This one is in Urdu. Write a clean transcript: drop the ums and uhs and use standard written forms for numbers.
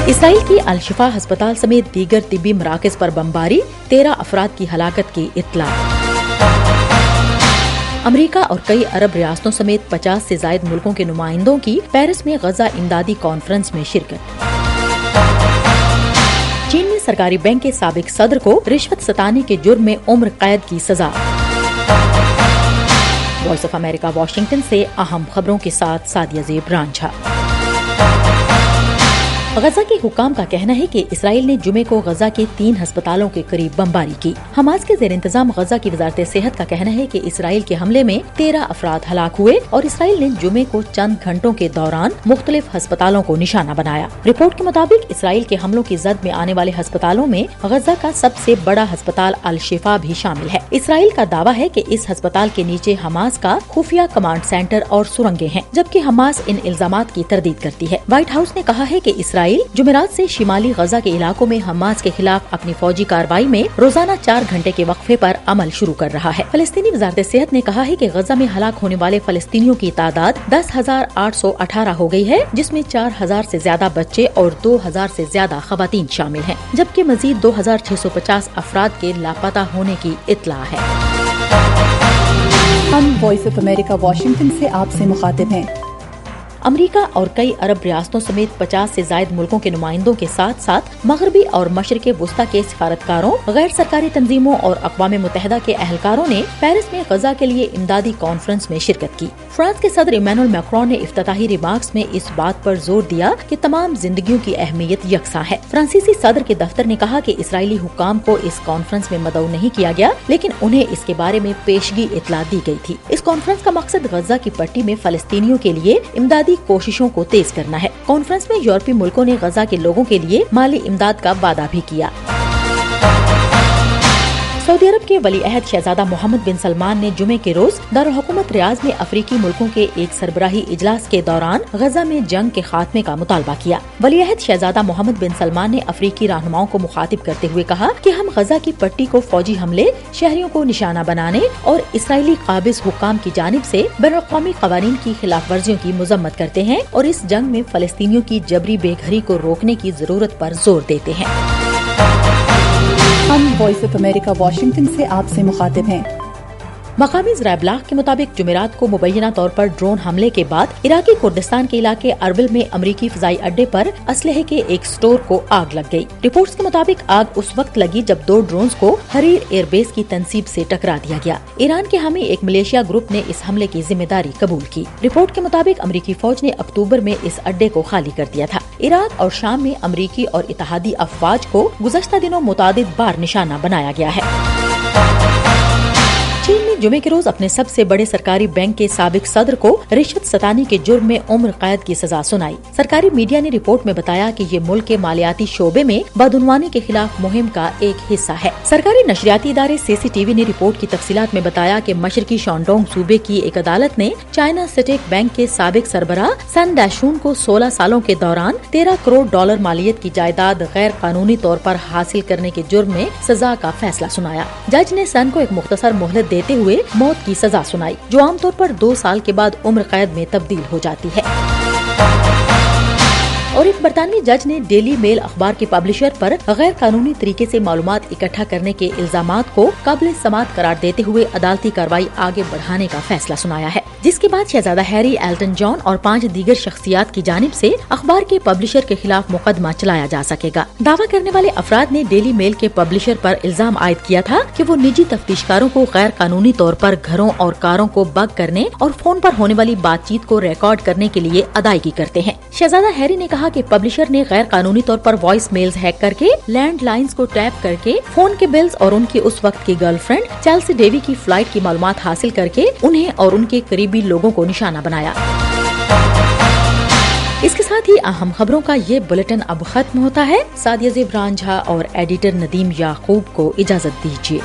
اسرائیل کی الشفا ہسپتال سمیت دیگر طبی مراکز پر بمباری، 13 افراد کی ہلاکت کی اطلاع۔ امریکہ اور کئی عرب ریاستوں سمیت 50 سے زائد ملکوں کے نمائندوں کی پیرس میں غزہ امدادی کانفرنس میں شرکت۔ چین میں سرکاری بینک کے سابق صدر کو رشوت ستانی کے جرم میں عمر قید کی سزا۔ وائس آف امریکہ واشنگٹن سے اہم خبروں کے ساتھ سعدیہ زیب رانجھا۔ غزہ کے حکام کا کہنا ہے کہ اسرائیل نے جمعے کو غزہ کے 3 ہسپتالوں کے قریب بمباری کی۔ حماس کے زیر انتظام غزہ کی وزارت صحت کا کہنا ہے کہ اسرائیل کے حملے میں 13 افراد ہلاک ہوئے اور اسرائیل نے جمعے کو چند گھنٹوں کے دوران مختلف ہسپتالوں کو نشانہ بنایا۔ رپورٹ کے مطابق اسرائیل کے حملوں کی زد میں آنے والے ہسپتالوں میں غزہ کا سب سے بڑا ہسپتال الشفا بھی شامل ہے۔ اسرائیل کا دعویٰ ہے کہ اس ہسپتال کے نیچے حماس کا خفیہ کمانڈ سینٹر اور سرنگیں ہیں، جبکہ حماس ان الزامات کی تردید کرتی ہے۔ وائٹ ہاؤس نے کہا ہے کہ اسرائیل جمعرات سے شمالی غزہ کے علاقوں میں حماس کے خلاف اپنی فوجی کارروائی میں روزانہ 4 گھنٹے کے وقفے پر عمل شروع کر رہا ہے۔ فلسطینی وزارت صحت نے کہا ہے کہ غزہ میں ہلاک ہونے والے فلسطینیوں کی تعداد 10,818 ہو گئی ہے، جس میں 4,000 سے زیادہ بچے اور 2,000 سے زیادہ خواتین شامل ہیں، جبکہ مزید 2,650 افراد کے لاپتہ ہونے کی اطلاع ہے۔ ہم وائس آف امریکہ واشنگٹن سے آپ سے مخاطب ہیں۔ امریکہ اور کئی عرب ریاستوں سمیت 50 سے زائد ملکوں کے نمائندوں کے ساتھ ساتھ مغربی اور مشرق وسطی کے سفارتکاروں، غیر سرکاری تنظیموں اور اقوام متحدہ کے اہلکاروں نے پیرس میں غزہ کے لیے امدادی کانفرنس میں شرکت کی۔ فرانس کے صدر ایمینوئل میکرون نے افتتاحی ریمارکس میں اس بات پر زور دیا کہ تمام زندگیوں کی اہمیت یکساں ہے۔ فرانسیسی صدر کے دفتر نے کہا کہ اسرائیلی حکام کو اس کانفرنس میں مدعو نہیں کیا گیا، لیکن انہیں اس کے بارے میں پیشگی اطلاع دی گئی تھی۔ اس کانفرنس کا مقصد غزہ کی پٹی میں فلسطینیوں کے لیے امدادی کوششوں کو تیز کرنا ہے۔ کانفرنس میں یورپی ملکوں نے غزہ کے لوگوں کے لیے مالی امداد کا وعدہ بھی کیا۔ سعودی عرب کے ولی عہد شہزادہ محمد بن سلمان نے جمعے کے روز دارالحکومت ریاض میں افریقی ملکوں کے ایک سربراہی اجلاس کے دوران غزہ میں جنگ کے خاتمے کا مطالبہ کیا۔ ولی عہد شہزادہ محمد بن سلمان نے افریقی رہنماؤں کو مخاطب کرتے ہوئے کہا کہ ہم غزہ کی پٹی کو فوجی حملے، شہریوں کو نشانہ بنانے اور اسرائیلی قابض حکام کی جانب سے بین الاقوامی قوانین کی خلاف ورزیوں کی مذمت کرتے ہیں اور اس جنگ میں فلسطینیوں کی جبری بے گھری کو روکنے کی ضرورت پر زور دیتے ہیں۔ ہم وائس آف امریکہ واشنگٹن سے آپ سے مخاطب ہیں۔ مقامی ذرائع ابلاغ کے مطابق جمعرات کو مبینہ طور پر ڈرون حملے کے بعد عراقی کردستان کے علاقے اربل میں امریکی فضائی اڈے پر اسلحے کے ایک سٹور کو آگ لگ گئی۔ رپورٹس کے مطابق آگ اس وقت لگی جب 2 ڈرونز کو حریر ایئر بیس کی تنصیب سے ٹکرا دیا گیا۔ ایران کے حامی ایک ملیشیا گروپ نے اس حملے کی ذمہ داری قبول کی۔ رپورٹ کے مطابق امریکی فوج نے اکتوبر میں اس اڈے کو خالی کر دیا تھا۔ عراق اور شام میں امریکی اور اتحادی افواج کو گزشتہ دنوں متعدد بار نشانہ بنایا گیا ہے۔ چین نے جمعے کے روز اپنے سب سے بڑے سرکاری بینک کے سابق صدر کو رشوت ستانی کے جرم میں عمر قید کی سزا سنائی۔ سرکاری میڈیا نے رپورٹ میں بتایا کہ یہ ملک کے مالیاتی شعبے میں بدعنوانی کے خلاف مہم کا ایک حصہ ہے۔ سرکاری نشریاتی ادارے CCTV نے رپورٹ کی تفصیلات میں بتایا کہ مشرقی شانڈونگ صوبے کی ایک عدالت نے چائنا سٹیک بینک کے سابق سربراہ سن ڈاشون کو 16 سالوں کے دوران $13 کروڑ مالیت کی جائیداد غیر قانونی طور پر حاصل کرنے کے جرم میں سزا کا فیصلہ سنایا۔ جج نے سن کو ایک مختصر مہلت دیتے ہوئے موت کی سزا سنائی، جو عام طور پر 2 سال کے بعد عمر قید میں تبدیل ہو جاتی ہے۔ اور ایک برطانوی جج نے ڈیلی میل اخبار کے پبلشر پر غیر قانونی طریقے سے معلومات اکٹھا کرنے کے الزامات کو قابل سماعت قرار دیتے ہوئے عدالتی کارروائی آگے بڑھانے کا فیصلہ سنایا ہے، جس کے بعد شہزادہ ہیری، ایلٹن جان اور 5 دیگر شخصیات کی جانب سے اخبار کے پبلشر کے خلاف مقدمہ چلایا جا سکے گا۔ دعویٰ کرنے والے افراد نے ڈیلی میل کے پبلشر پر الزام عائد کیا تھا کہ وہ نجی تفتیشکاروں کو غیر قانونی طور پر گھروں اور کاروں کو بگ کرنے اور فون پر ہونے والی بات چیت کو ریکارڈ کرنے کے لیے ادائیگی کرتے ہیں۔ شہزادہ ہیری نے کہا کہ پبلشر نے غیر قانونی طور پر وائس میلز ہیک کر کے، لینڈ لائنز کو ٹیپ کر کے، فون کے بلز اور ان کی اس وقت کی گرل فرینڈ چیلسی ڈیوی کی فلائٹ کی معلومات حاصل کر کے انہیں اور ان کے قریبی لوگوں کو نشانہ بنایا۔ اس کے ساتھ ہی اہم خبروں کا یہ بلیٹن اب ختم ہوتا ہے۔ سعدیہ زیب رانجھا اور ایڈیٹر ندیم یعقوب کو اجازت دیجیے۔